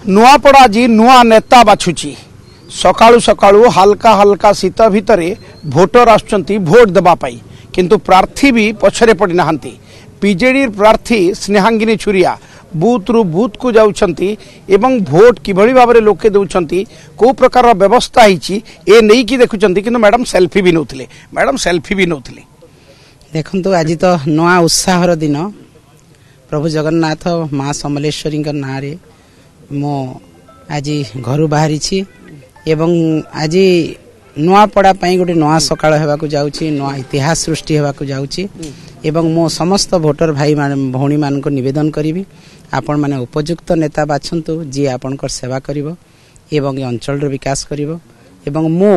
नुआपड़ा आज नुआ नेता बाछुची सकाळु सकाळु हल्का हल्का शीत भितर भोटर आसुचंती भोट देबा पाई किंतु प्रार्थी भी पछरे पड़ी नाहंती। बीजेडी प्रार्थी स्नेहांगिनी छुरिया बूथ रु बूथ को जाउछंती एवं भोट किभଳି भाबरे लोके दउछंती को प्रकार व्यवस्था हिची ए नै कि देखुचंती किंतु मैडम सेल्फी भी नउथिले देखंतु आज तो नवा उत्साहर दिन प्रभु जगन्नाथ माँ समलेश्वरी ना रे मो आज घर बाहरी एवं आज नुआपड़ा गोटे नुआ सकाळ हेबाकु जाउची नुआ इतिहास सृष्टि हेबाकु जाउची एवं मो समस्त भोटर भाई भौणी मान को निवेदन करी आपण माने उपयुक्त नेता बाछंतु जी आपणकर सेवा करिवो एवं ए अंचल रो विकास करिवो एवं मो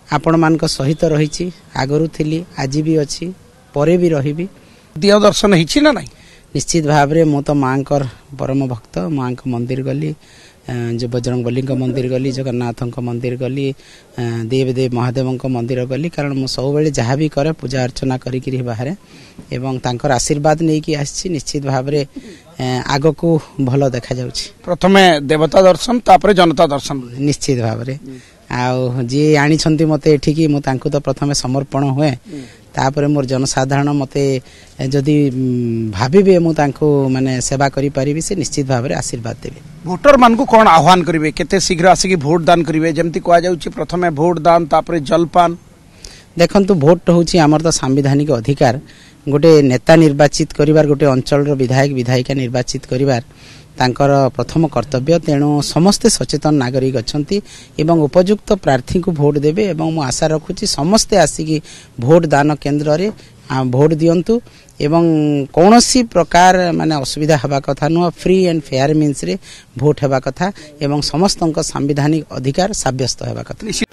आपण मान को सहित रहिची आगरु थिली आज भी अछि परे भी रहिबी। दिया दर्शन हिची ना नहीं निश्चित भाव रे मो तो मांकर परम भक्त मां को मंदिर गली जो बजरंगबली मंदिर गली जगन्नाथ मंदिर गली देव महादेव मंदिर गली कारण मु सब बेले जहाँ भी करे पूजा अर्चना करी बाहर एवं तांकर आशीर्वाद नहीं कि आसी निश्चित भाव रे आग को भल देखा जाउछि। प्रथमे देवता दर्शन तापरे जनता दर्शन निश्चित भाव रे आ जी आनी छंती मते एठिकी मु तांको तो प्रथमे समर्पण हुए तापर मोर जनसाधारण मते जदि भाबिबे मु तांको माने सेवा करि परिबे से निश्चित भाव रे आशीर्वाद देबे। भोटर मान को कोन आह्वान करिवे केते शीघ्र आसी भोट दान करिवे जेमति कोआ जाउछि प्रथमे भोट दान तापर जलपान। देखंतु भोट होउछि हमर तो संवैधानिक अधिकार गोटे नेता निर्वाचित करिवार गोटे अंचल रो विधायक विधायिका निर्वाचित करिवार तांकर प्रथम कर्तव्य तेणु समस्ते सचेतन नागरिक अछंती एवं उपयुक्त प्रार्थी को भोट देबे एवं मु आशा रखुची समस्ते आसिकी भोट दान केंद्र रे भोट दियंतु एवं कौनसी प्रकार माने असुविधा हवा कथा नुआ फ्री एंड फेयर मीन्स रे भोट हेबा कथा एवं समस्तक संवैधानिक अधिकार साब्यस्त हेबा कथा।